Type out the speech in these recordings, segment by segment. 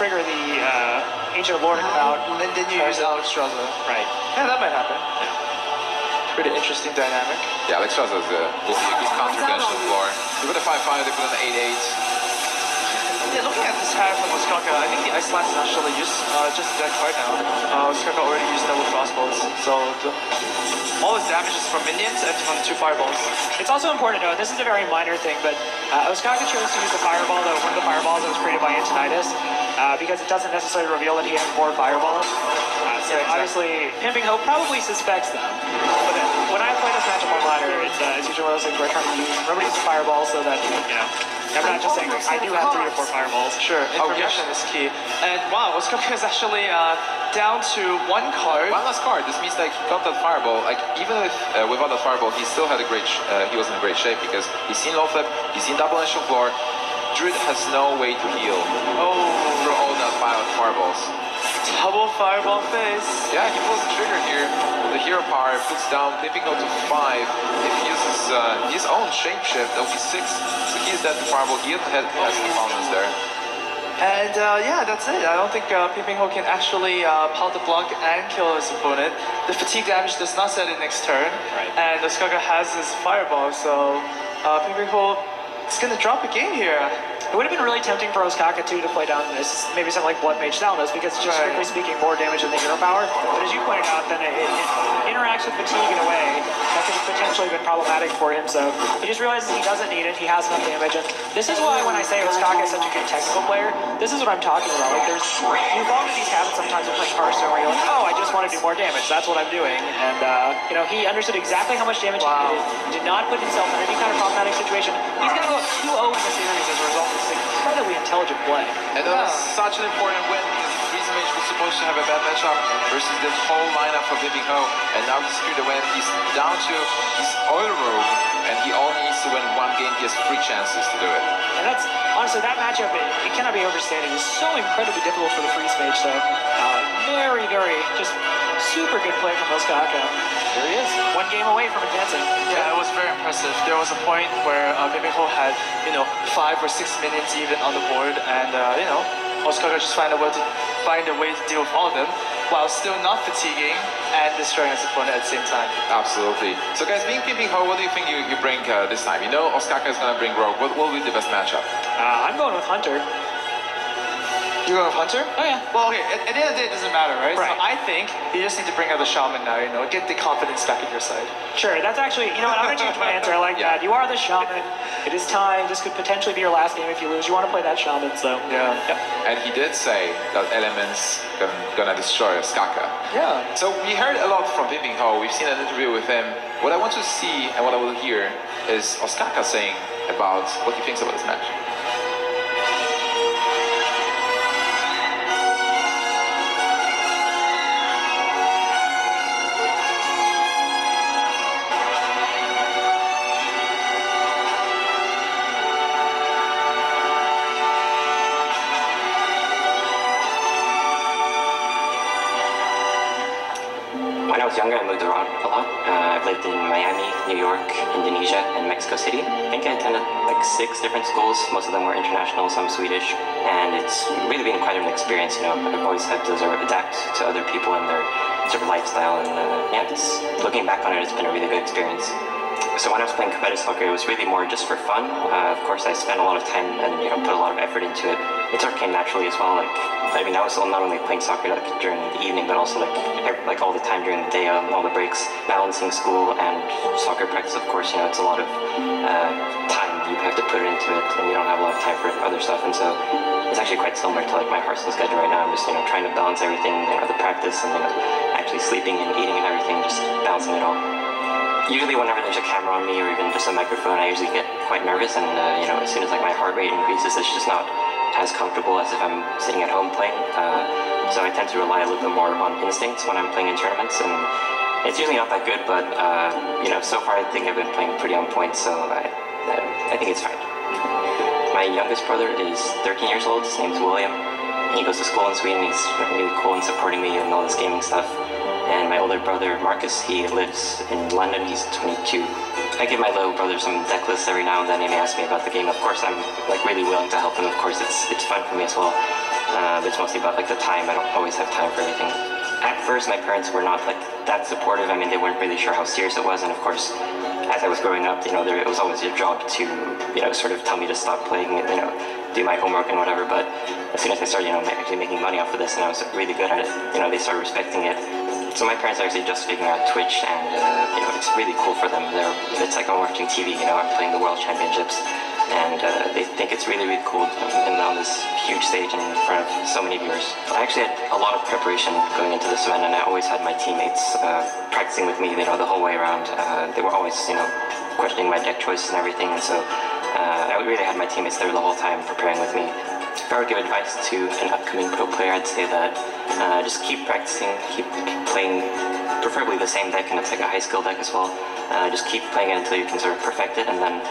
trigger the Ancient Lord to come out. And then you use Alex Straza. Right. Yeah, that might happen. Pretty interesting dynamic. Yeah, Alex Straza will be a good counter-conventional floor. They put a 5-5, they put an 8-8. Yeah, looking at this hand from Oskkaka, I think the Ice Lance is actually just a dead card now. Oskkaka already used double crossbows, so all his damage is from minions and from 2 fireballs. It's also important to note, this is a very minor thing, but Oskkaka chose to use the fireball, one of the fireballs that was created by Antonidas, because it doesn't necessarily reveal that he has 4 fireballs. So obviously, PingPingHo probably suspects them. But when I play this matchup on ladder, it's usually one of those things where I try to remember to use the fireball so that, I'm not just saying I do have 3 or 4 fireballs. Sure, information is key. And wow, Oskkaka is actually down to 1 card. One last card. This means like he got that fireball. Like even without that fireball, he still had a great. He was in a great shape because he's seen low flip, he's seen double initial floor. Druid has no way to heal. Through all that pile of fireballs. Double fireball face. Yeah, he pulls the trigger here. The hero power puts down PingPingHo to 5. If he uses his own shapeshift, that will be 6. So he is dead to fireball. He has the opponents there. And yeah, that's it. I don't think PingPingHo can actually power the block and kill his opponent. The fatigue damage does not set in next turn. Right. And Oskkaka has his fireball, so PingPingHo is going to drop a game here. It would have been really tempting for Oskkaka too to play down this, maybe something like Blood Mage Thalamus, because it's just strictly speaking more damage than the hero power. But as you pointed out, then it interacts with fatigue in a way that could have potentially been problematic for him. So he just realizes he doesn't need it, he has enough damage. And this is why when I say Oskkaka is such a good technical player, this is what I'm talking about. Like you fall into these habits sometimes of playing Hearthstone where you're like, oh, I just want to do more damage, that's what I'm doing. And he understood exactly how much damage he needed, did not put himself in any kind of problematic situation. He's going to go 2-0 in the series as a result of this incredibly intelligent play. And that was such an important win because Freeze Mage was supposed to have a bad matchup versus this whole lineup for PingPingHo, and now he secured the win. He's down to his oil rogue, and he only needs to win 1 game. He has 3 chances to do it. And that's honestly that matchup. It cannot be overstated. It's so incredibly difficult for the Freeze Mage. So very, very just super good play from Oskkaka. There he is, 1 game away from advancing. Yeah, it was very impressive. There was a point where PingPingHo had 5 or 6 minions even on the board, and Oskkaka just find a way to deal with all of them while still not fatiguing and destroying his opponent at the same time. Absolutely. So guys, being PingPingHo, what do you think you bring this time? You know Oskkaka is gonna bring Rogue. What will be the best matchup? I'm going with Hunter. You're going with Hunter? Oh yeah. Well, okay, at the end of the day, it doesn't matter, right? Right. So I think you just need to bring out the Shaman now, get the confidence back in your side. Sure, that's actually, I'm going to change my answer. I like that. You are the Shaman. It is time. This could potentially be your last game if you lose. You want to play that Shaman, so. Yeah. Yep. And he did say that Elements gonna destroy Oskkaka. Yeah. So we heard a lot from PingPingHo. We've seen an interview with him. What I want to see and what I will hear is Oskkaka saying about what he thinks about this match. When I was younger, I moved around a lot. I've lived in Miami, New York, Indonesia, and Mexico City. I think I attended like 6 different schools. Most of them were international, some Swedish. And it's really been quite an experience, I've always had to sort of adapt to other people and their sort of lifestyle. And looking back on it, it's been a really good experience. So when I was playing competitive soccer, it was really more just for fun. Of course, I spent a lot of time and put a lot of effort into it. It sort of came naturally as well. I was not only playing soccer during the evening, but also like all the time during the day, all the breaks, balancing school and soccer practice. Of course, it's a lot of time you have to put into it, and you don't have a lot of time for other stuff. And so it's actually quite similar to my Hearthstone schedule right now. I'm just trying to balance everything, the practice and actually sleeping and eating and everything, just balancing it all. Usually whenever there's a camera on me or even just a microphone, I usually get quite nervous, and as soon as my heart rate increases, it's just not as comfortable as if I'm sitting at home playing. So I tend to rely a little bit more on instincts when I'm playing in tournaments, and it's usually not that good, but so far I think I've been playing pretty on point, so I think it's fine. My youngest brother is 13 years old. His name's William. He goes to school in Sweden. He's really cool and supporting me and all this gaming stuff. And my older brother, Marcus, he lives in London. He's 22. I give my little brother some deck lists every now and then, and he asks me about the game. Of course, I'm really willing to help him. Of course, it's fun for me as well. It's mostly about like the time. I don't always have time for everything. At first, my parents were not like that supportive. I mean, they weren't really sure how serious it was, and of course, as I was growing up, it was always your job to, sort of tell me to stop playing, do my homework and whatever. But as soon as I started, actually making money off of this, and I was really good at it, they started respecting it. So my parents are actually just figuring out Twitch, and it's really cool for them. It's like I'm watching TV. I'm playing the World Championships, and they think it's really, really cool being on this huge stage and in front of so many viewers. I actually had a lot of preparation going into this event, and I always had my teammates practicing with me, the whole way around. They were always, questioning my deck choice and everything, and so I really had my teammates there the whole time preparing with me. If I were to give advice to an upcoming pro player, I'd say that just keep practicing, keep playing preferably the same deck, and it's like a high skill deck as well. Just keep playing it until you can sort of perfect it, and then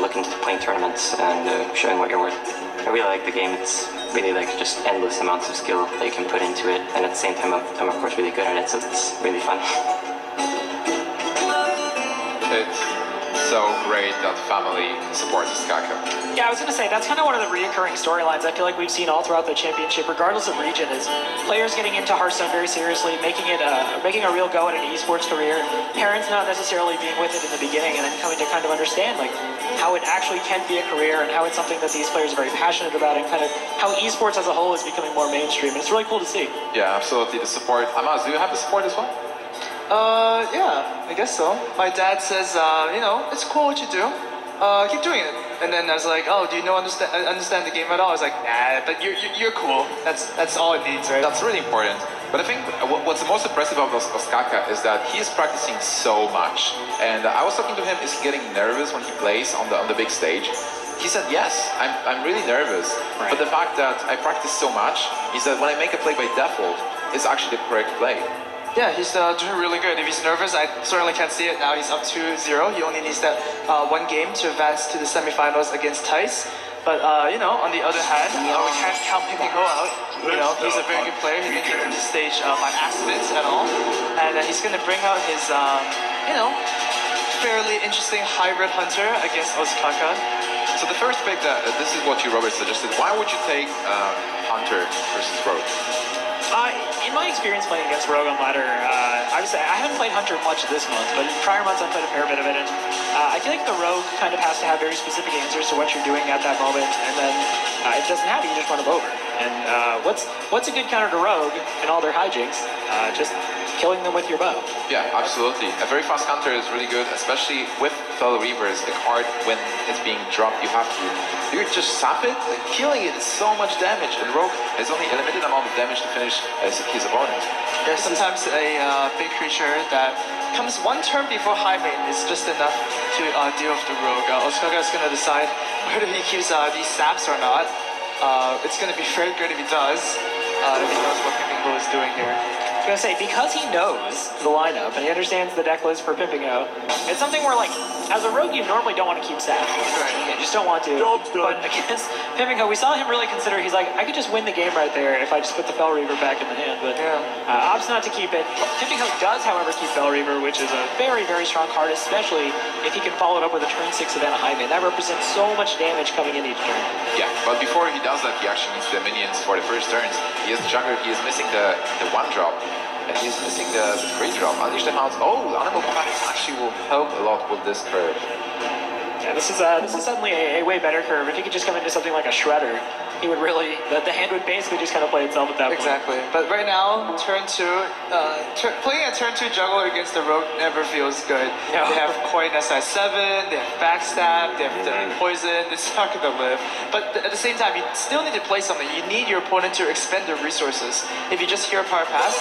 look into playing tournaments and showing what you're worth. I really like the game. It's really like just endless amounts of skill that you can put into it, and at the same time I'm of course really good at it, so it's really fun. It's so great that family supports Oskkaka. Yeah, I was going to say, that's kind of one of the reoccurring storylines I feel like we've seen all throughout the championship, regardless of region, is players getting into Hearthstone very seriously, making a real go at an esports career, parents not necessarily being with it in the beginning, and then coming to kind of understand like how it actually can be a career and how it's something that these players are very passionate about, and kind of how esports as a whole is becoming more mainstream. And it's really cool to see. Yeah, absolutely. The support. Amaz, do you have the support as well? Yeah, I guess so. My dad says, it's cool what you do. Keep doing it. And then I was like, oh, do you understand the game at all? I was like, nah, but you're cool. That's all it needs, right? That's really important. But I think what's the most impressive about Oskkaka is that he is practicing so much. And I was talking to him, is he getting nervous when he plays on the big stage? He said, yes, I'm really nervous. Right. But the fact that I practice so much is that when I make a play by default, it's actually the correct play. Yeah, he's doing really good. If he's nervous, I certainly can't see it now. He's up 2-0. He only needs that one game to advance to the semifinals against Tice. But, on the other hand, we can't count PingPingHo out. He's a very good player. He didn't get to the stage by accident at all. And he's going to bring out his, fairly interesting hybrid hunter against Oskkaka. So the first pick, this is what you, Robert, suggested. Why would you take Hunter versus Rogue? In my experience playing against Rogue on ladder, obviously I haven't played Hunter much this month, but in prior months I've played a fair bit of it, and I feel like the Rogue kind of has to have very specific answers to what you're doing at that moment, and then if it doesn't have it, you just run them over. And what's a good counter to Rogue and all their hijinks? Just killing them with your bow. Yeah, absolutely. A very fast counter is really good, especially with Fellow Reavers. The card, when it's being dropped, you just sap it. Like, killing it is so much damage, and Rogue has only a limited amount of damage to finish his opponent. There's sometimes a big creature that comes one turn before high main is just enough to deal with the Rogue. Oskkaka is going to decide whether he keeps these saps or not. It's going to be very good if he does, if he knows what PingPingHo is doing here. I was going to say, because he knows the lineup and he understands the deck list for PingPingHo, it's something where, like, as a rogue, you normally don't want to keep sap. Right. You just don't want to. But against PingPingHo, we saw him really consider, he's like, I could just win the game right there if I just put the Fel Reaver back in the hand. But opts not to keep it. PingPingHo does, however, keep Fel Reaver, which is a very, very strong card, especially if he can follow it up with a turn 6 Savannah High Main. That represents so much damage coming in each turn. Yeah, but before he does that, he actually needs the minions for the first turns. He is the jungler, he is missing the 1-drop. And he's missing the 3-drop. Unleash the Hounds. Oh, Animal Practice actually will help a lot with this curve. Yeah, this is suddenly a way better curve. If he could just come into something like a Shredder, he would really, the hand would basically just kind of play itself at that point. Exactly. But right now, turn 2, playing a turn 2 juggler against the Rogue never feels good. No. They have Coin SI7, they have Backstab, they have Poison, it's not going to live. But at the same time, you still need to play something. You need your opponent to expend their resources. If you just hear a power pass,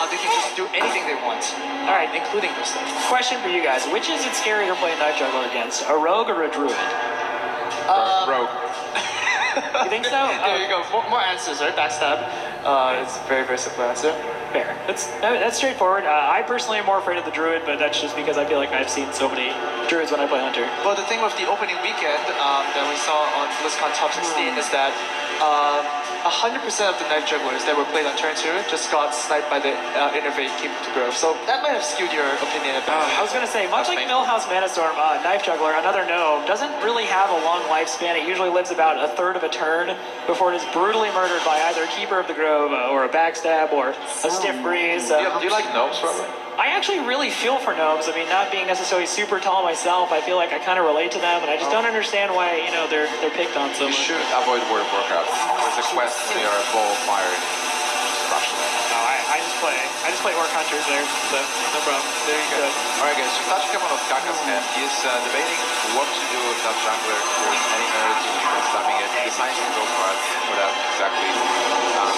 they can just do anything they want. Alright, including this thing. Question for you guys, which is it scarier to play a Night Juggler against, a Rogue or a Druid? Rogue. You think so? There you go. More answers, right? Backstab. It's a very, very simple answer. Fair. That's straightforward. I personally am more afraid of the Druid, but that's just because I feel like I've seen so many Druids when I play Hunter. Well, the thing with the opening weekend that we saw on BlizzCon Top 16 is that 100% of the knife jugglers that were played on turn 2 just got sniped by the innervate keep to grove. So that might have skewed your opinion a bit. I was going to say, much like Millhouse Manastorm, Knife Juggler, another gnome, doesn't really have a long lifespan. It usually lives about a third of a turn before it is brutally murdered by either Keeper of the Grove or a backstab or a stiff breeze. Do you like gnomes, Robert? I actually really feel for gnomes. I mean, not being necessarily super tall myself, I feel like I kind of relate to them, and I just don't understand why, you know, they're picked on so You much. should avoid World of Warcraft. There's a quest, they are a ball of fire. Just crush them. No, I just play Orc Hunters there, so no problem. There you go. Alright guys, so TaTa Cafe-Oskkaka's hand. He is debating what to do with that jungler. If there's any merit to stabbing it. He decides to go for that exactly.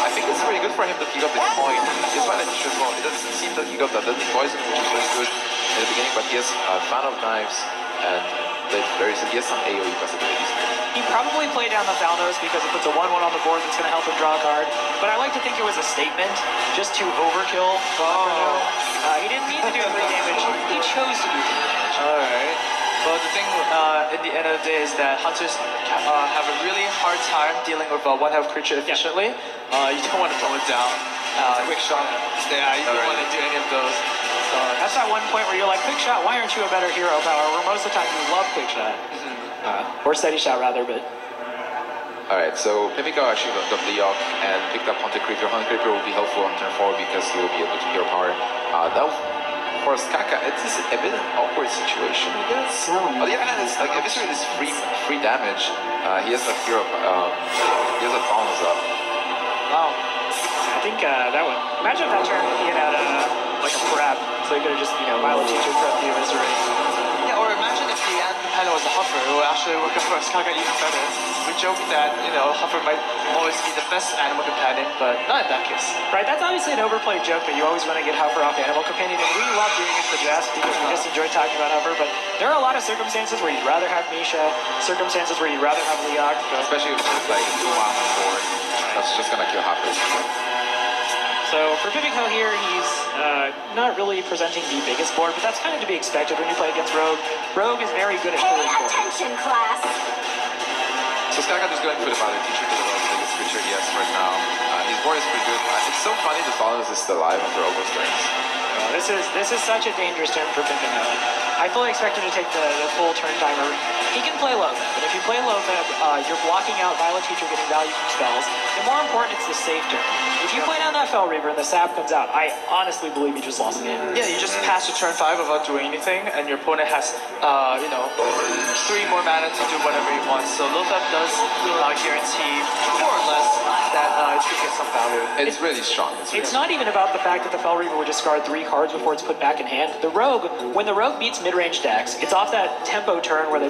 I think it's very good for him that he got the coin. He's fine as well. It doesn't seem that he got that deadly poison, which is very good in the beginning, but he has a fan of knives, and he has some AoE possibilities. He probably played down the Thalnos because it puts a 1/1 on the board that's going to help him draw a card. But I like to think it was a statement just to overkill. He didn't mean to do 3 damage. He chose to do 3 damage. Alright. Well, the thing in the end of the day is that hunters have a really hard time dealing with a one-health creature efficiently. You don't want to blow it down. Quick shot. Yeah, you don't want to do any of those. That's that one point where you're like, quick shot, why aren't you a better hero power? Where most of the time you love quick shot. Or steady shot rather, but... Alright, so PingPingHo actually got the Yoke and picked up Hunter Creeper. Hunter Creeper will be helpful on turn 4 because he will be able to hero power. Now, for Oskkaka, it is a bit of an awkward situation, I guess. On the other hand, it's like, Eviscer is free damage. He has a hero, he has a bonus up. Wow. I think that would... Imagine if that turn he had like a prep, so he could have just, you know, Violet Teacher prep the Eviscer. Yeah, or imagine if the companion was a Huffer, it would actually work out for Oskkaka even better. We joke that, you know, Huffer might always be the best animal companion, but not in that case. Right, that's obviously an overplayed joke that you always want to get Huffer off Animal Companion, and we love doing it to jest because we just enjoy talking about Huffer, but there are a lot of circumstances where you'd rather have Misha, circumstances where you'd rather have Leok. Especially if it's like 2 on 4. That's just gonna kill Hoppers. So for PingPingHo here, he's not really presenting the biggest board, but that's kind of to be expected when you play against Rogue. Rogue is very good at Pay pulling board. attention, class. So Oskkaka is going for the Violet Teacher to the world's biggest creature he has right now. His board is pretty good. It's so funny the Thalnos is still alive after all those turns. This is such a dangerous turn for PingPingHo. I fully expect him to take the full turn timer. He can play Lotheb, but if you play Lotheb, you're blocking out Violet Teacher getting value from spells. And more important, it's the safe turn. If you play down that Fell Reaver and the sap comes out, I honestly believe you just lost the game. Yeah, you just pass to turn 5 without doing anything, and your opponent has, 3 more mana to do whatever he wants. So Lotheb does guarantee, more or less, that it should get some value. It's really strong. It's not even about the fact that the Fell Reaver would discard 3 cards before it's put back in hand. The Rogue, when the Rogue beats mid-range decks, it's off that tempo turn where they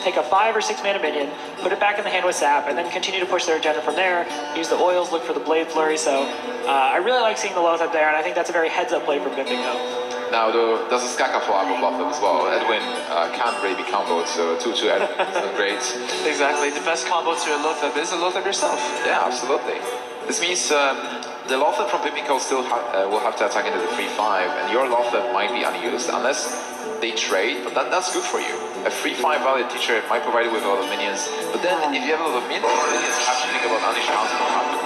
take a 5 or 6 mana minion, put it back in the hand with sap, and then continue to push their agenda from there. Use the oils, look for the Blade Flurry. So I really like seeing the Lotheb there, and I think that's a very heads-up play for PingPingHo. Now, does Oskkaka follow up with Lotheb as well? Edwin can't really be comboed, so 2-2 Edwin is great. Exactly. The best combo to a Lotheb is a Lotheb yourself. Yeah, absolutely. This means the Lotheb from PingPingHo still will have to attack into the 3-5, and your Lotheb might be unused unless they trade, but that's good for you. A 3-5 Violet Teacher might provide you with a lot of minions, but then if you have a lot of minions, you have to think about unleashing Hunter from Hunter.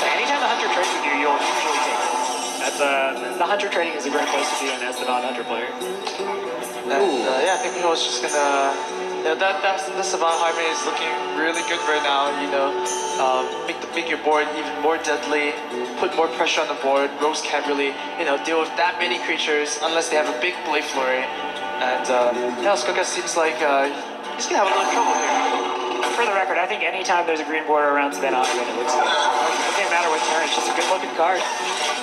Anytime the Hunter trades with you, you'll usually take it. That's the Hunter trading is a great place to be in as the non-Hunter player. Yeah, I think PingPingHo is just gonna. That Savant Harmony is looking really good right now. Make your board even more deadly, put more pressure on the board. Rogues can't really, deal with that many creatures unless they have a big Blade Flurry. And Oskkaka seems like he's gonna have a little trouble here. For the record, I think anytime there's a green border around Savannah, it looks good. It doesn't matter what turn, it's just a good-looking card.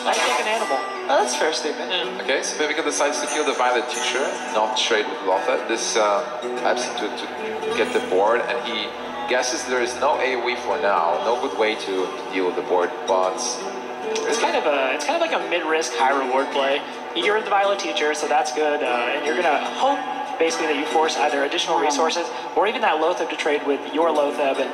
Nice looking animal. Oh, that's a fair statement. Okay, so PingPingHo decides to kill the Violet Teacher, not trade with Lotheb. This helps him to get the board, and he guesses there is no AoE for now, no good way to deal with the board, but it's kind of like a mid-risk, high-reward play. You're the Violet Teacher, so that's good, and you're gonna hope basically that you force either additional resources or even that Lotheb to trade with your Lotheb. And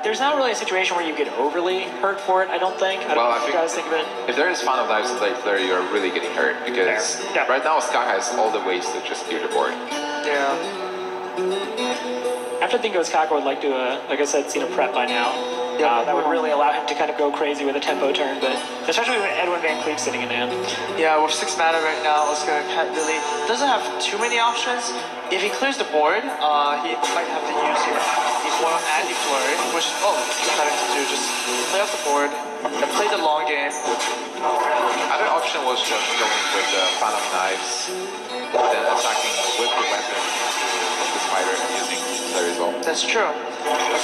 there's not really a situation where you get overly hurt for it, I don't think. I don't know what you guys think of it. If there is fan of Knives and Blade Flurry, you're really getting hurt because right now Oskkaka has all the ways to just clear the board. Yeah. I have to think Oskkaka would like to, like I said, seen a prep by now. That would really allow him to kind of go crazy with a tempo turn, but especially with Edwin Van Cleef sitting in hand. Yeah, with 6 mana right now, Oscar doesn't have too many options. If he clears the board, he might have to use the foil and the flurry, which he's having to do, just play off the board and play the long game. Other option was just going with the Phantom Knives, then attacking with the weapon of the spider and using flurry as well. That's true. But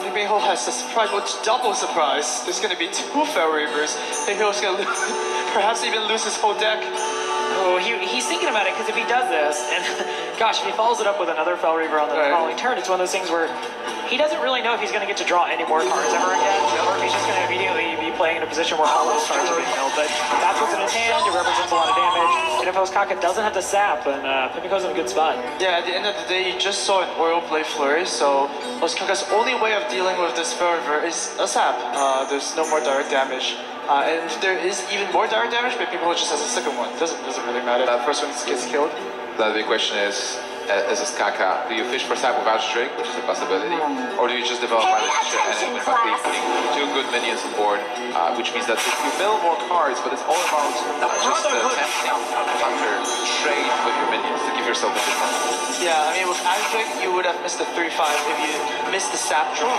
PingPingHo has a surprise, double surprise. There's going to be 2 Fell Reavers. PingPingHo's going to perhaps even lose his whole deck. Oh, he's thinking about it, because if he does this, and gosh, if he follows it up with another Fell Reaver on the following turn, it's one of those things where he doesn't really know if he's going to get to draw any more cards ever again, or if he's just going to immediately be playing in a position where all those cards are being milled. But that's what's in his hand. It represents a lot of damage. And if Oskkaka doesn't have the sap, then PingPingHo's in a good spot. Yeah, at the end of the day, you just saw an Oil Blade Flurry, so Oskkaka's only way of dealing with this Fell Reaver is a sap. There's no more direct damage. And if there is even more direct damage, but PingPingHo just has a second one. Doesn't really matter. That first one gets killed. The big question is, as Oskkaka, do you fish for sap without Drake, which is a possibility, or do you just develop by literature and then by putting 2 good minions on board, which means that if you mill more cards, but it's all about not just attempting to counter trade with your minions to give yourself a difference. Yeah, I mean with Adric, you would have missed the 3-5 if you missed the sap draw.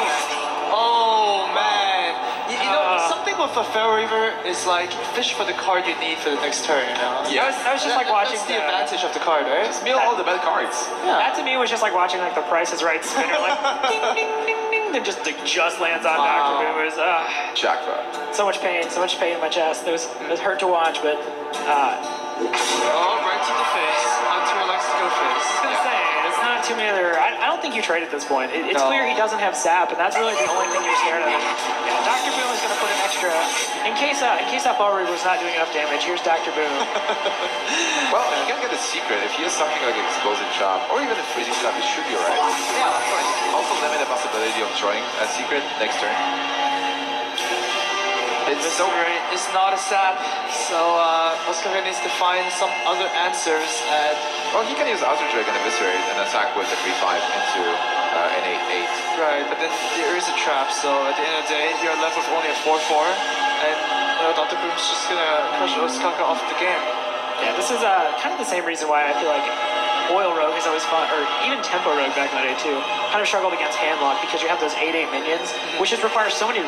Oh man. You know, something with a Fell Reaver is like fish for the card you need for the next turn, you know? Yeah, that was just like watching That's the advantage of the card, right? Just mill all the bad cards. Yeah. That to me was just like watching like the Price is Right spinner, like ding ding ding ding, then just lands on Dr. Boom. It was Jackpot. so much pain in my chest. It was hurt to watch, but right to the face. Hunter likes to go face. I was gonna say, it's not too many other. I don't think you trade at this point. It's clear he doesn't have sap, and that's really the only thing you're scared of. Yeah, Dr. Boom is gonna put an extra in case that Fell Reaver was not doing enough damage. Here's Dr. Boom. Well, you can get a secret. If he has something like Explosive Chop, or even a Freezing Chop, it should be alright. Yeah, of course. Also limit the possibility of drawing a secret next turn. It's so great. It's not a sap, so Oskkaka needs to find some other answers. And well, he can use Outer Drake and Eviscerate and attack with a 3-5 into an 8-8. right, but then there is a trap. So at the end of the day, you're left with only a 4-4, and Dr. Boom's just gonna push Oskkaka off the game. Yeah, this is kind of the same reason why I feel like Oil Rogue is always fun, or even Tempo Rogue back in the day too, kind of struggled against Handlock because you have those 8/8 minions, which just requires so many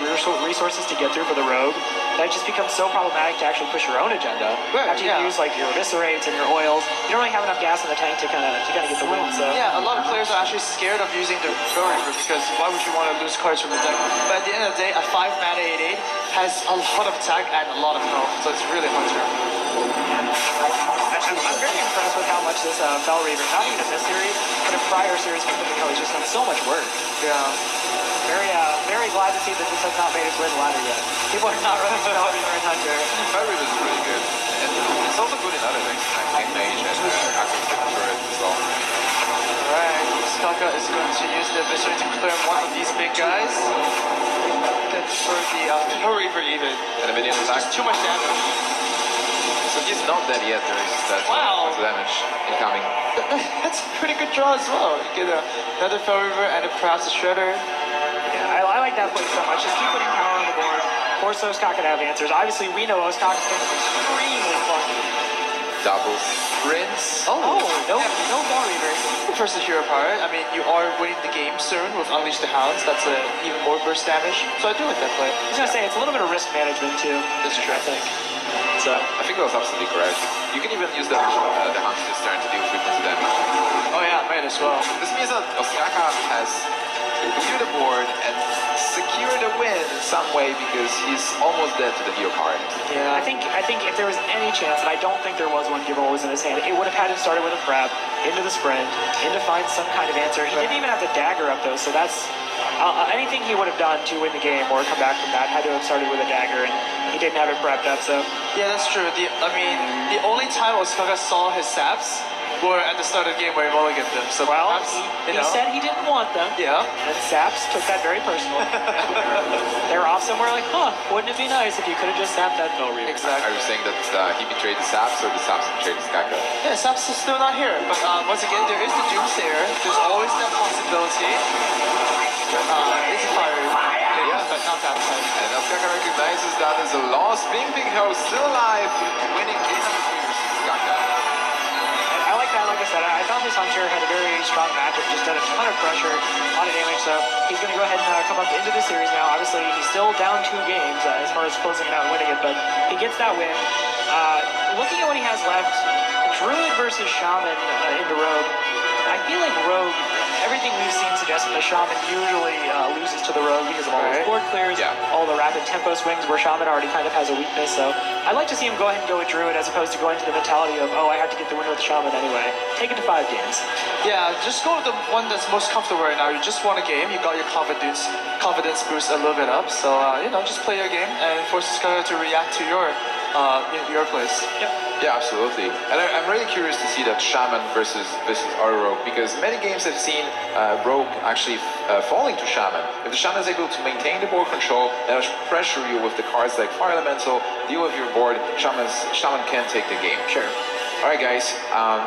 resources to get through for the Rogue that it just becomes so problematic to actually push your own agenda. Right, After you use like your Eviscerates and your Oils, you don't really have enough gas in the tank to kind of get the win. So Yeah, a lot of players are actually scared of using the Fell Reaver because why would you want to lose cards from the deck? But at the end of the day, a 5 mana 8/8 has a lot of attack and a lot of health, so it's really hard to. I'm very impressed with how much this Fell Reaver, not even in this series, but in prior series, has just done so much work. Yeah. Very glad to see that this has not made its way to the ladder yet. People are not running Fell Reaver and Hunter. Fire Reaver is really good. And it's also good in other things, like Game Mage and Access Turret as well. Alright, Oskkaka is going to use the Eviscerate to clear one of these big guys. That's for the Fell Reaver even. And a minion attack. Just too much damage. So he's not dead yet, there is that Wow. damage incoming. That's a pretty good draw as well. You get another Fell Reaver and perhaps a Shredder. Yeah, I like that play so much. Just keep putting power on the board. Force Oskkaka to have answers. Obviously, we know Oskkaka's been extremely clunky. Double Prince. Oh, no Fell Reaver. First the hero power. I mean, you are winning the game soon with Unleash the Hounds. That's even more burst damage. So I do like that play. I was gonna say it's a little bit of risk management too. That's true. I think. So I think that was absolutely correct. You can even use the Hunts this turn to deal frequency damage. Oh yeah, might as well. This means that Oskkaka has cleared the board and secured a win in some way because he's almost dead to the hero card. Yeah. I think if there was any chance, and I don't think there was when Giver was in his hand, it would have had him started with a prep, into the sprint, in to find some kind of answer. He didn't even have the dagger up though, so that's anything he would have done to win the game or come back from that had to have started with a dagger, and he didn't have it prepped up. So Yeah, that's true. The only time Oskkaka saw his saps were at the start of the game where he mulliganed them. So well, perhaps, he said he didn't want them. Yeah. And Saps took that very personally. They were off somewhere like, wouldn't it be nice if you could have just sapped that Fell Reaver? Exactly. Are you saying that he betrayed the Saps or the Saps betrayed Oskkaka? Yeah, Saps is still not here. But once again, there is the Doomsayer. There's always that possibility. It's a fire. Yeah, but not that tight. And Oskkaka recognizes that as a loss. PingPingHo still alive, winning game number 3 versus Oskkaka. I like that. Like I said, I thought this Hunter had a very strong matchup, just had a ton of pressure, a lot of damage, so he's going to go ahead and come up into the series now. Obviously, he's still down 2 games as far as closing it out and winning it, but he gets that win. Looking at what he has left, Druid versus Shaman in the Rogue. I feel like Rogue, everything we've seen suggests that the Shaman usually loses to the Rogue because of all his board clears, all the rapid tempo swings where Shaman already kind of has a weakness. So I'd like to see him go ahead and go with Druid as opposed to going to the mentality of, oh, I have to get the win with Shaman anyway. Take it to 5 games. Yeah, just go with the one that's most comfortable right now. You just won a game, you got your confidence boost a little bit up. So, just play your game and force Oskkaka to react to your place. Yep. Yeah, absolutely. And I'm really curious to see that Shaman versus our Rogue, because many games I've seen Rogue actually falling to Shaman. If the Shaman is able to maintain the board control and pressure you with the cards like Fire Elemental, deal with your board, Shaman can take the game. Sure. Alright guys,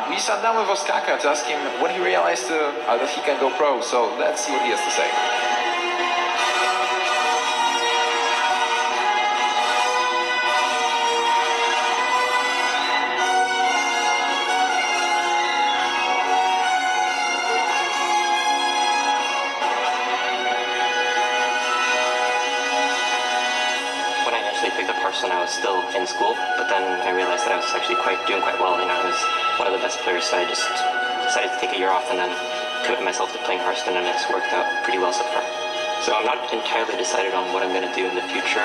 we sat down with Oskkaka to ask him when he realized that he can go pro, so let's see what he has to say. When I was still in school, but then I realized that I was actually doing quite well. I was one of the best players, so I just decided to take a year off and then commit myself to playing Hearthstone, and it's worked out pretty well so far. So I'm not entirely decided on what I'm going to do in the future.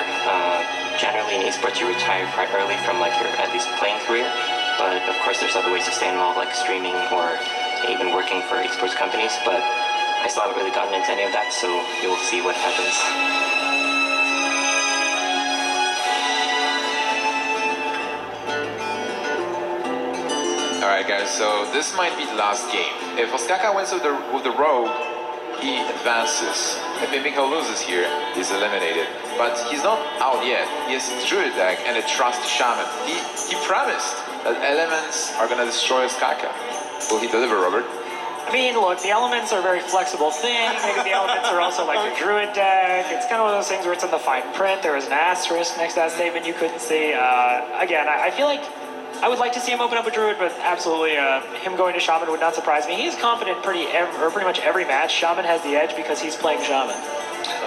Generally in esports you retire quite early from your at least playing career, but of course there's other ways to stay involved, like streaming or even working for esports companies, but I still haven't really gotten into any of that, so you'll see what happens. Alright guys, so this might be the last game. If Oskkaka wins with the Rogue, he advances. If PingPingHo loses here, he's eliminated. But he's not out yet. He has a Druid deck and a Trust Shaman. He promised that elements are gonna destroy Oskkaka. Will he deliver, Robert? I mean, look, the elements are a very flexible thing. Maybe the elements are also like the Druid deck. It's kind of one of those things where it's in the fine print. There was an asterisk next to that statement you couldn't see. Again, I feel like I would like to see him open up a Druid, but absolutely, him going to Shaman would not surprise me. He's confident pretty much every match. Shaman has the edge because he's playing Shaman.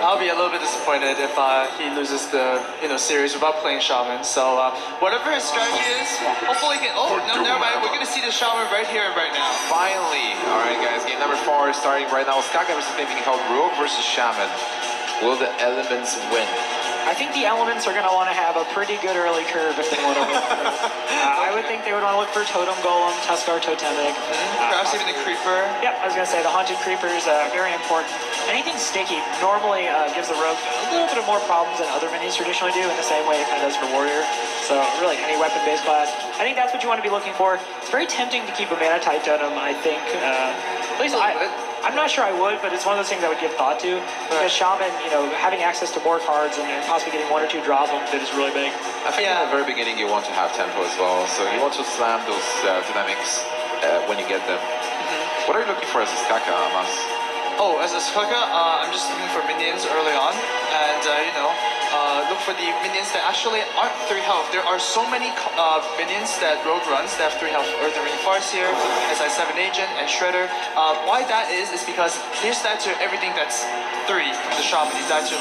I'll be a little bit disappointed if he loses the series without playing Shaman. So whatever his strategy is, hopefully he can. Oh no, never mind. We're gonna see the Shaman right here and right now. Finally, all right, guys. Game number 4 starting right now. Oskkaka versus PingPingHo, Rogue versus Shaman. Will the elements win? I think the elements are going to want to have a pretty good early curve if they want to win. I would think they would want to look for Totem Golem, Tuskar Totemic. Perhaps even the Creeper. Yep, I was going to say the Haunted Creeper is very important. Anything sticky normally gives the Rogue a little bit of more problems than other minis traditionally do, in the same way it kind of does for Warrior. So really, any weapon-based class, I think that's what you want to be looking for. It's very tempting to keep a mana-type Totem, I think. At least I'm not sure I would, but it's one of those things I would give thought to. Because Shaman, having access to more cards and possibly getting 1 or 2 draws on it is really big. I think in the very beginning you want to have tempo as well, so you want to slam those dynamics when you get them. What are you looking for as Oskkaka, Amas? Oh, as Oskkaka, I'm just looking for minions early on, and look for the minions that actually aren't 3 health. There are so many minions that Rogue runs that have 3 health. Earthen Ring Farseer, SI7 Agent, and Shredder. Why that is because they die to everything that's 3 from the Shaman. You die to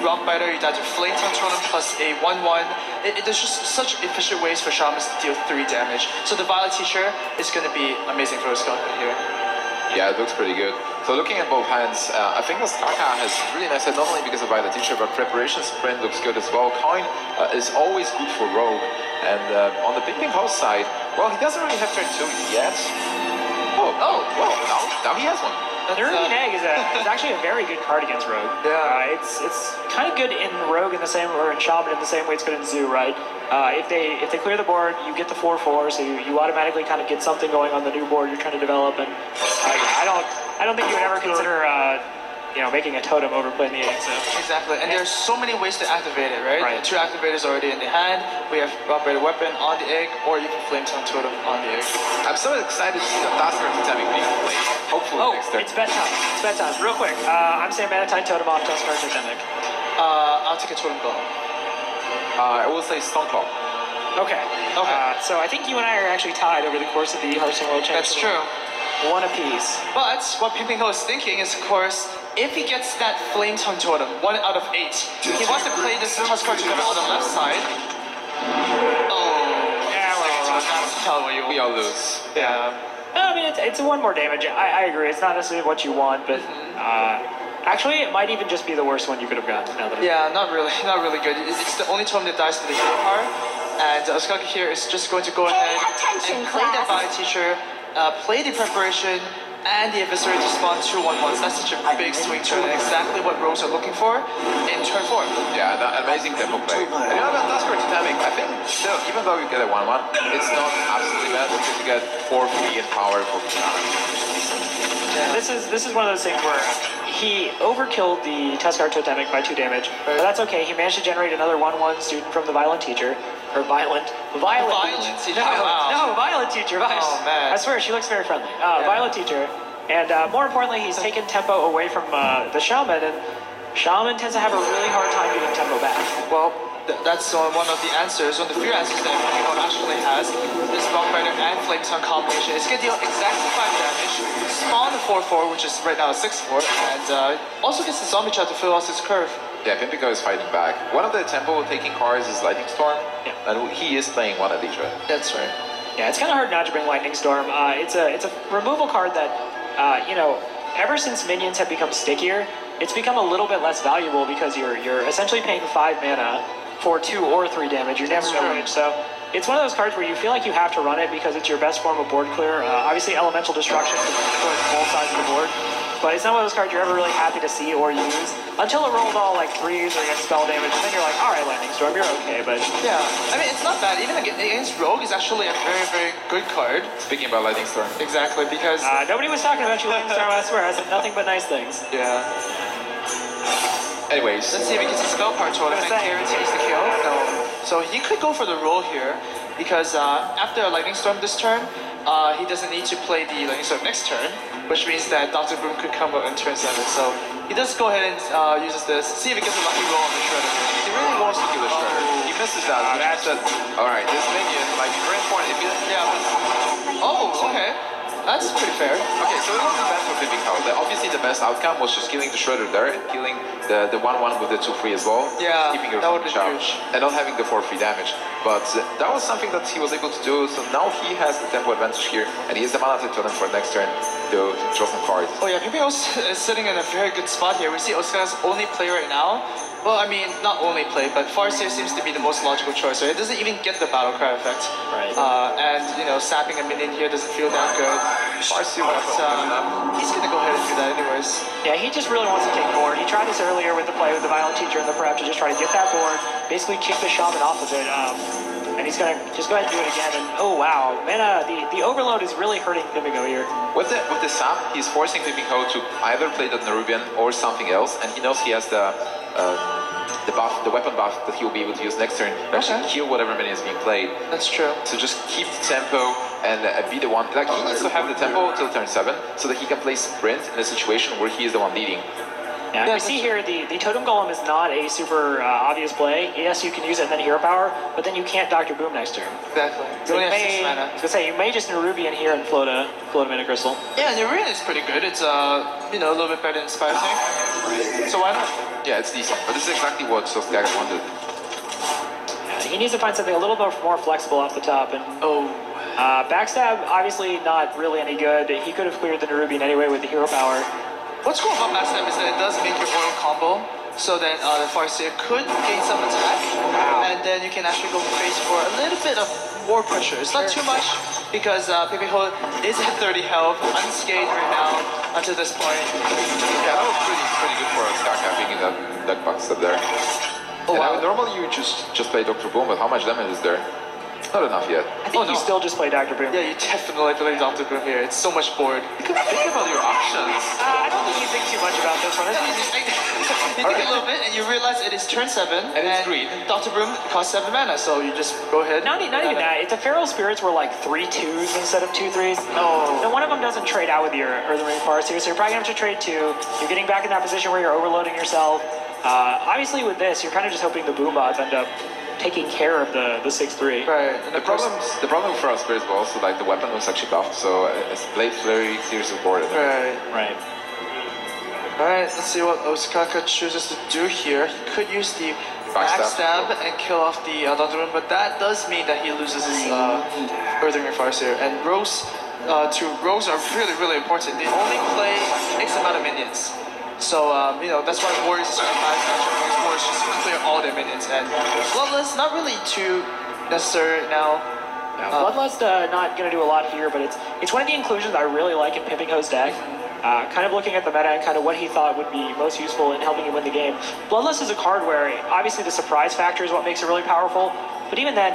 Rock Biter, you die to Flame Totem plus a 1/1. There's just such efficient ways for Shamans to deal 3 damage. So the Violet Teacher is going to be amazing for Oskkaka here. Yeah, it looks pretty good. So looking at both hands, I think Oskkaka has really nice head, not only because of Violet Teacher, but Preparation Sprint looks good as well. Coin is always good for Rogue. And on the PingPingHo side, well, he doesn't really have turn 2 yet. Well, now he has one. The Nerubian Egg is actually a very good card against Rogue. Yeah. It's kind of good in Rogue in the same, or in Shaman in the same way it's good in Zoo, right? If they clear the board, you get the 4/4, so you automatically kind of get something going on the new board you're trying to develop. And I don't think you would ever consider making a totem overplaying the egg. So exactly, and there's so many ways to activate it, right? 2 activators already in the hand. We have Rock Biter Weapon on the egg, or you can Flame Totem on the egg. I'm so excited to see the Tuskar Totemic being played. Hopefully next turn. It's bedtime. It's bedtime. Real quick, I'm saying Mana-Tide Totem off Tuskar Totemic. I'll take a totem golem. I will say Stone Claw. Okay. So I think you and I are actually tied over the course of the Hearthstone World That's Championship. true. One apiece. But what PingPingHo is thinking is, of course, if he gets that Flame Tongue Totem, 1 out of 8, he wants to play this Tuskar together on the left side. Yeah, well, That's tell what you We all lose. Yeah. I mean, it's one more damage. I agree. It's not necessarily what you want, but actually, it might even just be the worst one you could have gotten. Now that Yeah, not really good. It's the only totem that dies to the hero power. And Oskkaka here is just going to go ahead and play the Body Teacher, play the Preparation, and the Eviscerate to spawn 2 1/1s. That's such a big swing turn, and exactly what rogues are looking for in turn 4. Yeah, an amazing tempo play. And you know about Tuskar Totemic, I think still, even though you get a 1/1, it's not absolutely bad because you get 4 free in power for this is one of those things where he overkilled the Tuskar Totemic by 2 damage, but that's okay. He managed to generate another 1/1 student from the Violent Teacher. Or Violent Teacher. No, Violent Teacher. Oh, man. I swear, she looks very friendly. Violent Teacher. And more importantly, he's taken tempo away from the Shaman, and Shaman tends to have a really hard time getting tempo back. Well, that's one of the answers, one of the few answers that PingPingHo actually has. This Valkyrie and Flame Tongue combination. It's going to deal exactly 5 damage, spawn the 4/4, which is right now a 6/4, and also gets the Zombie Chat to fill out his curve. Yeah, PingPingHo is fighting back. One of the tempo taking cards is Lightning Storm, and he is playing one of these, right? That's right. Yeah, it's kind of hard not to bring Lightning Storm. It's a removal card that, ever since minions have become stickier, it's become a little bit less valuable because you're essentially paying 5 mana for 2 or 3 damage. You're never going to win. So it's one of those cards where you feel like you have to run it because it's your best form of board clear. Obviously, Elemental Destruction destroys both sides of the board. But it's not one of those cards you're ever really happy to see or use until it rolls all like 3s or gets spell damage, and then you're like, alright, Lightning Storm, you're okay, but... Yeah, I mean, it's not bad. Even against Rogue is actually a very, very good card. Speaking about Lightning Storm. Exactly, because... nobody was talking about you, Lightning Storm, I swear. I said nothing but nice things. Yeah. Anyways. Let's see if he gets a spell power totem and guarantees the kill. No. So he could go for the roll here, because after a Lightning Storm this turn, he doesn't need to play the Lightning Storm next turn, which means that Dr. Boom could come out in turn 7. So he does go ahead and uses this. See if he gets a lucky roll on the Shredder. He really wants to kill the Shredder. He misses that. Alright, this minion might be very important. If okay. That's pretty fair. Okay, so it wasn't bad for PingPingHo. Obviously, the best outcome was just killing the Shredder there and killing the 1/1 with the 2 free as well. Yeah, keeping her that from would be the huge. And not having the 4 free damage. But that was something that he was able to do. So now he has the tempo advantage here, and he has the mana to totem for next turn to draw some cards. Oh yeah, PingPingHo is sitting in a very good spot here. We see Oskkaka's only play right now. Well, I mean, not only play, but Farseer seems to be the most logical choice. Right? It doesn't even get the battle cry effect. Right. And sapping a minion here doesn't feel that good. Farseer, he's gonna go ahead and do that anyways. Yeah, he just really wants to take board. He tried this earlier with the play with the Violent Teacher and the Prep to just try to get that board, basically kick the Shaman off of it. And he's gonna just go ahead and do it again. And oh wow, mana, the overload is really hurting PingPingHo here. With the sap, he's forcing PingPingHo to either play the Nerubian or something else, and he knows he has the buff, the weapon buff that he will be able to use next turn to actually kill whatever minion is being played. That's true. So just keep the tempo and be the one. Like he needs to have the tempo till turn 7 so that he can play sprint in a situation where he is the one leading. Yeah, we see here the Totem Golem is not a super obvious play. Yes, you can use it and then Hero Power, but then you can't Dr. Boom next turn. Exactly. So you you only have 6 mana. I was gonna say you may just Nerubian here and float a Mana Crystal. Yeah, Nerubian is pretty good. It's a little bit better than Spire Tank. So why not? Yeah, it's decent, but this is exactly what Oskkaka wanted. Yeah, he needs to find something a little bit more flexible off the top. And Backstab, obviously not really any good. He could have cleared the Nerubian anyway with the Hero Power. What's cool about Backstab is that it does make your oil combo, so then the Farseer could gain some attack, and then you can actually go face for a little bit of more pressure. It's not too much, because PingPingHo is at 30 health, unscathed right now until this point. Yeah, that was pretty good for Oskkaka being in that Backstab there. Oh, wow. Normally you just play Dr. Boom, but how much damage is there? Not enough yet. I think you still just play Dr. Boom. Yeah, you definitely play Dr. Boom here. It's so much board. Think about your options. I don't think you think too much about this one. You think a little bit, and you realize it is turn 7, and it's green. Dr. Boom costs 7 mana, so you just go ahead. Not even that. If the Feral Spirits were like 3 2s instead of 2 3s, then one of them doesn't trade out with your Earthen Ring Farseer, so you're probably gonna have to trade 2. You're getting back in that position where you're overloading yourself. Obviously, with this, you're kind of just hoping the boom bots end up taking care of the 6-3. Right. And The problem for our spirits was also like the weapon was actually buffed, so Blade Flurry clears the board. Right. Alright, let's see what Oskkaka chooses to do here. He could use the backstab and kill off the Thunderbolt, but that does mean that he loses his Earthing Ring Farseer. And Rose are really important. They only play X amount of minions. So, that's why Warriors is such a fast matchup, because Warriors just clear all their minions. And Bloodlust, not really too necessary now. Bloodlust not going to do a lot here, but it's one of the inclusions I really like in PingPingHo's deck. Kind of looking at the meta and kind of what he thought would be most useful in helping him win the game. Bloodlust is a card where obviously the surprise factor is what makes it really powerful, but even then,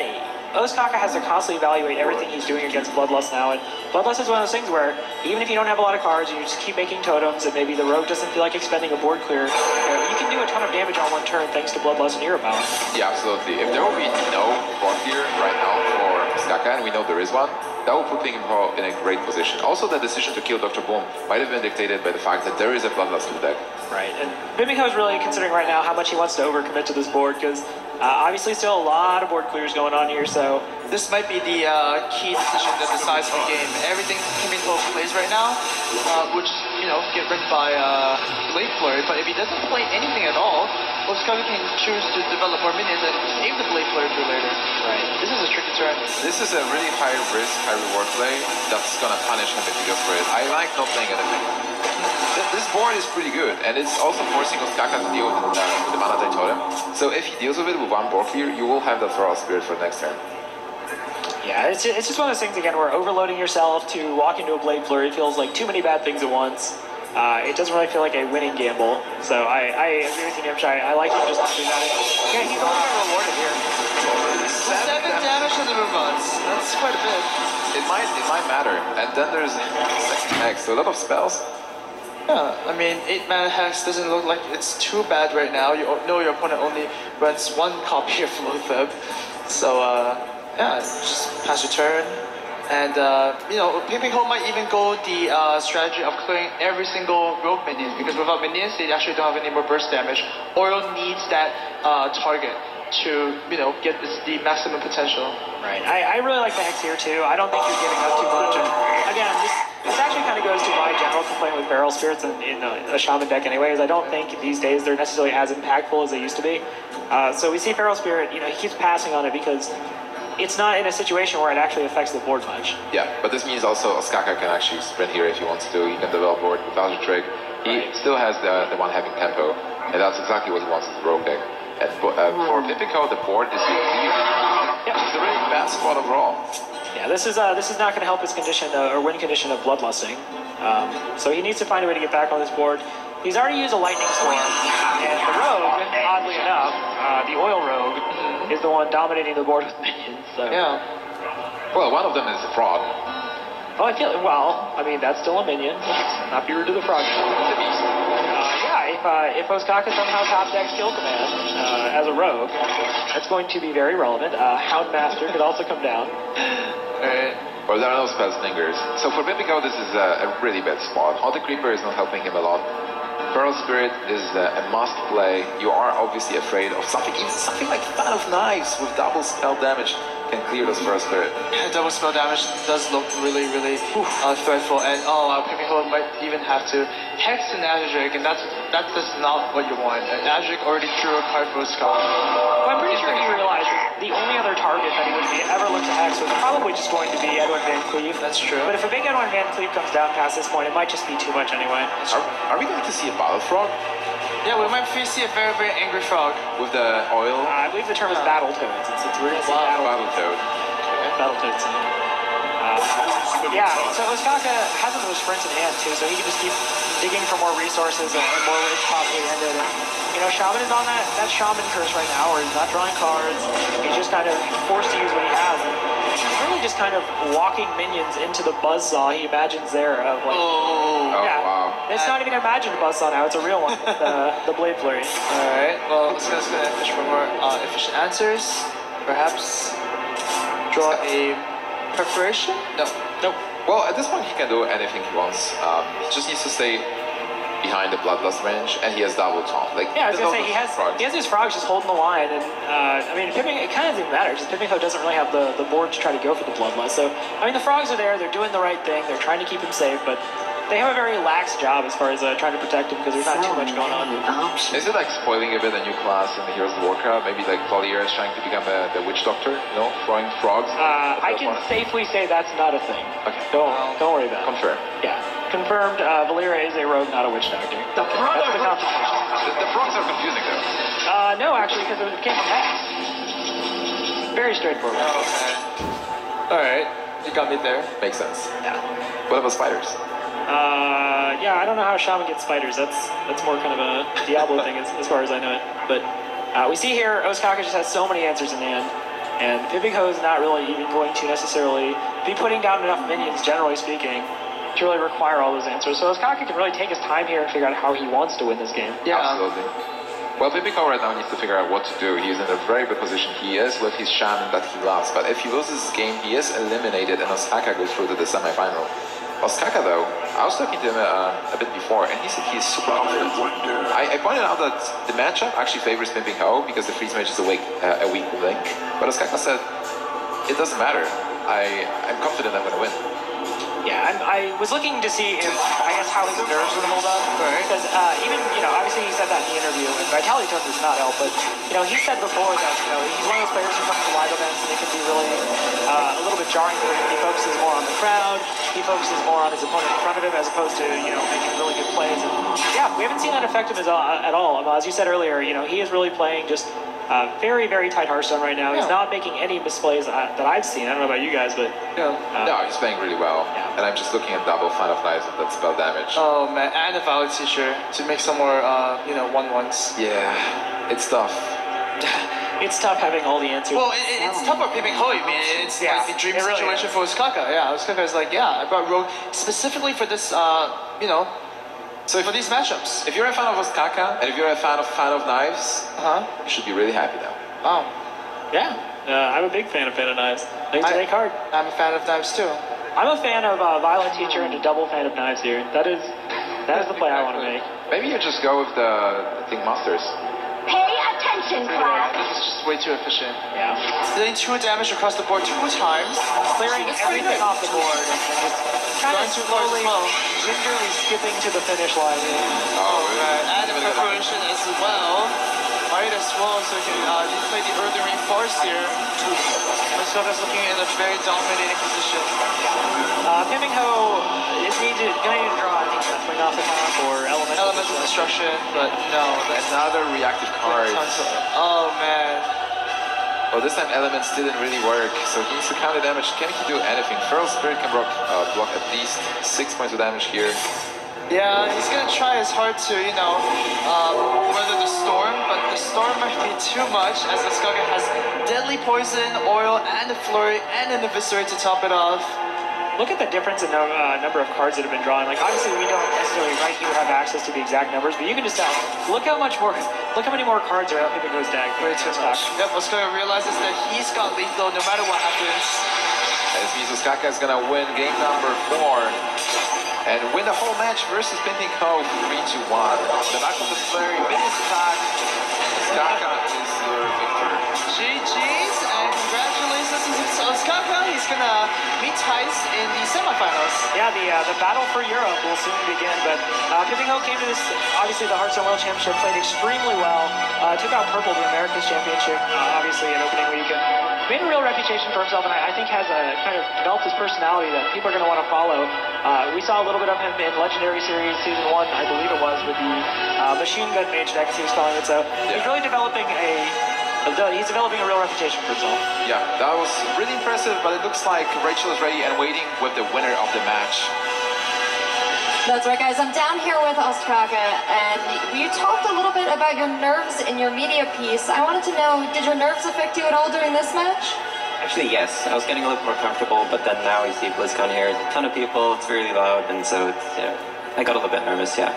Oskkaka has to constantly evaluate everything he's doing against Bloodlust now, and Bloodlust is one of those things where even if you don't have a lot of cards, you just keep making totems, and maybe the rogue doesn't feel like expending a board clear, you can do a ton of damage on one turn thanks to Bloodlust and Hero Power. Yeah, absolutely. If there will be no board clear right now for Oskkaka, and we know there is one, that will put PingPingHo in a great position. Also, the decision to kill Dr. Boom might have been dictated by the fact that there is a Bloodlust in the deck. Right, and PingPingHo is really considering right now how much he wants to overcommit to this board, because obviously still a lot of board clears going on here, so... This might be the key decision that decides the game. Everything PingPingHo plays right now would just, get wrecked by Blade Flurry, but if he doesn't play anything at all, Oskkaka can choose to develop more minions and save the Blade Flurry for later. Right. This is a tricky turn. This is a really high risk, high reward play that's gonna punish him if he goes for it. I like not playing anything. This board is pretty good, and it's also forcing Oskkaka to deal with the Mana Tide Totem. So if he deals with it with one board clear, you will have that Feral Spirit for the next turn. Yeah, it's just one of those things, again, where overloading yourself to walk into a Blade Flurry feels like too many bad things at once. It doesn't really feel like a winning gamble. So I agree with you, Nimshai. I like him just not doing that. Yeah, he's only got rewarded here. 7 damage to the robots. That's quite a bit. It might matter. And then there's second Hex, so a lot of spells. Yeah, I mean, 8-mana Hex doesn't look like it's too bad right now. You know your opponent only runs one copy of Loatheb. So, yeah, just pass your turn. And, PingPingHo might even go the strategy of clearing every single rogue minion, because without minions, they actually don't have any more burst damage. Oil needs that target to, get the maximum potential. Right. I really like the Hex here, too. I don't think you're giving up too much. And, again, this actually kind of goes to my general complaint with Feral Spirits in a Shaman deck anyway, is I don't think these days they're necessarily as impactful as they used to be. So we see Feral Spirit, he keeps passing on it because it's not in a situation where it actually affects the board much. Yeah, but this means also Oskkaka can actually sprint here if he wants to. He can develop board without a trick. He still has the one having tempo, and that's exactly what he wants in the rogue deck. And for PingPingHo, the board is really, it's a really bad spot overall. Yeah, this is not going to help his condition or win condition of bloodlusting. So he needs to find a way to get back on this board. He's already used a lightning storm, and the rogue, oddly enough, the oil rogue, is the one dominating the board with minions. So. Yeah. Well, one of them is a frog. Oh, that's still a minion. Not be rude to the frog. If Oskkaka somehow top decks Kill Command as a rogue, that's going to be very relevant. Houndmaster could also come down. Well, there are no spell slingers. So for PingPingHo, this is a really bad spot. Haunted Creeper is not helping him a lot. Feral Spirit is a must play. You are obviously afraid of something like Fan of Knives with double spell damage can clear those Feral Spirit. Double spell damage does look really, really threatful, and PingPingHo might even have to Hex an Azure, and that's just not what you want. Azure already drew a card for Oskkaka. Well, I'm pretty sure he realized the only other target that he would ever look to Hex was probably just going to be Edwin Van Cleave. That's true. But if a big Edwin Van Cleave comes down past this point, it might just be too much anyway. Are we going to see a Battle Frog? Yeah, we might see a very, very angry frog. With the oil? I believe the term is Battletoads. We're going to see Battletoad. Battletoads. So Oskkaka has those sprints in hand too, so he can just keep digging for more resources and more ways to possibly end it. And, Shaman is on that Shaman curse right now, where he's not drawing cards. He's just kind of forced to use what he has. And he's really just kind of walking minions into the buzzsaw he imagines there. Wow. It's not even an imagined buzzsaw now; it's a real one. The Blade Flurry. All right. Well, let's fish for more efficient answers. Perhaps draw a preparation. No. Well, at this point he can do anything he wants. He just needs to stay behind the bloodlust range, and he has double taunt. Like, yeah, I was gonna say he has his frogs just holding the line, and I mean, it kind of doesn't matter. Just PingPingHo doesn't really have the board to try to go for the bloodlust. So I mean, the frogs are there. They're doing the right thing. They're trying to keep him safe, but they have a very lax job as far as trying to protect him because there's not too much going on. Is it like spoiling a bit a new class in the Heroes of Warcraft? Maybe like Valiera is trying to become the witch doctor, you know, throwing frogs? I can safely say that's not a thing. Okay. Don't worry about it. Confirm. Yeah. Confirmed, Valiera is a rogue, not a witch doctor. The frogs are confusing though. No, actually, because it came from X. Very straightforward. Okay. Alright, you got me there. Makes sense. Yeah. What about spiders? Yeah, I don't know how Shaman gets spiders. That's more kind of a Diablo thing as far as I know it. But we see here, Oskkaka just has so many answers in hand. And PingPingHo is not really even going to necessarily be putting down enough minions, generally speaking, to really require all those answers. So Oskkaka can really take his time here and figure out how he wants to win this game. Yeah. Absolutely. Well, PingPingHo right now needs to figure out what to do. He's in a very good position. He is with his Shaman that he loves. But if he loses this game, he is eliminated and Oskkaka goes through to the semifinal. Oskkaka though, I was talking to him a bit before and he said he's super confident. I pointed out that the matchup actually favors PingPingHo because the freeze mage is a weak link. But Oskkaka said, it doesn't matter. I'm confident I'm going to win. Yeah, I was looking to see if, I guess, how his nerves would hold up. Because even, obviously he said that in the interview, and Vitality Tone does not help, but, he said before that, he's one of those players who comes to live events and it can be really a little bit jarring for him. He focuses more on the crowd, he focuses more on his opponent in front of him as opposed to, making really good plays. And yeah, we haven't seen that affect him at all. As you said earlier, he is really playing just very, very tight Hearthstone right now. He's not making any misplays that I've seen. I don't know about you guys, but no, he's playing really well. Yeah. And I'm just looking at double Fan of Knives with that spell damage. Oh man, and a Valor Teacher to make some more, 1/1s. Yeah, it's tough. It's tough having all the answers. Well, it's tough for PingPingHo. I mean, it's like the dream situation for Oskkaka. Yeah, Oskkaka is like, I brought Rogue specifically for this, So for these matchups. If you're a fan of Oskkaka, and if you're a fan of Knives, you should be really happy now. Oh. Yeah, I'm a big fan of Knives. Thanks to that card. I'm a fan of Knives too. I'm a fan of Violet Teacher and a double fan of Knives here. That is the play I want to make. Maybe you just go with the Think Masters. Pay attention, class. This is just way too efficient. Yeah. Dealing 2 damage across the board 2 times. Clearing everything off the board and just kind of slowly, gingerly skipping to the finish line. Oh, right. And the preparation as well. Might as well, so you can play the Earthen Reinforce here. Oskkaka's looking in a very dominating position. PingPingHo is going to draw, I think, Swing Off the Top or Elemental Destruction, but no. Another reactive card. Oh man. Well, this time Elements didn't really work, so he needs to counter damage. Can he do anything? Feral Spirit can block at least 6 points of damage here. Yeah, he's gonna try his hard to, weather the storm, but the storm might be too much as Oskkaka has deadly poison, oil, and a flurry, and an eviscerate to top it off. Look at the difference in number of cards that have been drawn. Like, obviously, we don't necessarily right here have access to the exact numbers, but you can just tell. Look how many more cards are out PingPingHo's deck. Way too much. Yep, Oskkaka realizes that he's got lethal no matter what happens. And this means Oskkaka is gonna win game number 4. And win the whole match versus PingPingHo 3-1. The back of the flurry, minions attack. Oskkaka is your victor. GG's and congratulations to Oskkaka. He's gonna meet Tice in the semifinals. Yeah, the battle for Europe will soon begin, but PingPingHo came to this, obviously the Hearthstone World Championship, played extremely well, took out Purple to the Americas Championship, obviously in opening weekend. Made a real reputation for himself, and I think has kind of developed his personality that people are going to want to follow. We saw a little bit of him in Legendary Series Season 1, I believe it was, with the Machine Gun Mage deck, as he was calling it. So he's really developing a real reputation for himself. Yeah, that was really impressive, but it looks like Rachel is ready and waiting with the winner of the match. That's right, guys. I'm down here with Oskkaka, and you talked a little bit about your nerves in your media piece. I wanted to know, did your nerves affect you at all during this match? Actually, yes. I was getting a little more comfortable, but then now you see BlizzCon here, a ton of people, it's really loud, and so I got a little bit nervous, yeah.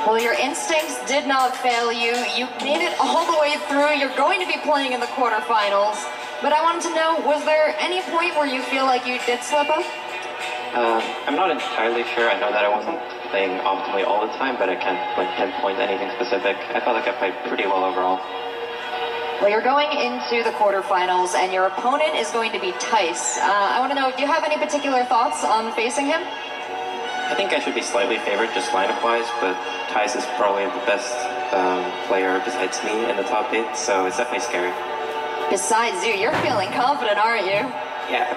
Well, your instincts did not fail you. You made it all the way through. You're going to be playing in the quarterfinals. But I wanted to know, was there any point where you feel like you did slip up? I'm not entirely sure. I know that I wasn't playing optimally all the time, but I can't like pinpoint anything specific. I felt like I played pretty well overall. Well, you're going into the quarterfinals, and your opponent is going to be Tice. I want to know, do you have any particular thoughts on facing him? I think I should be slightly favored just lineup-wise, but Tice is probably the best player besides me in the top 8, so it's definitely scary. Besides you, you're feeling confident, aren't you? Yeah.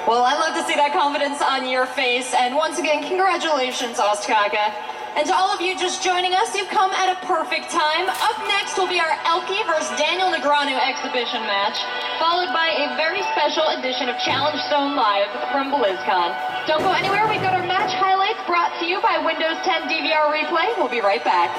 Well, I love to see that confidence on your face, and once again, congratulations, Oskkaka. And to all of you just joining us, you've come at a perfect time. Up next will be our Elke versus Daniel Negreanu exhibition match, followed by a very special edition of Challenge Zone Live from BlizzCon. Don't go anywhere, we've got our match highlights brought to you by Windows 10 DVR Replay. We'll be right back.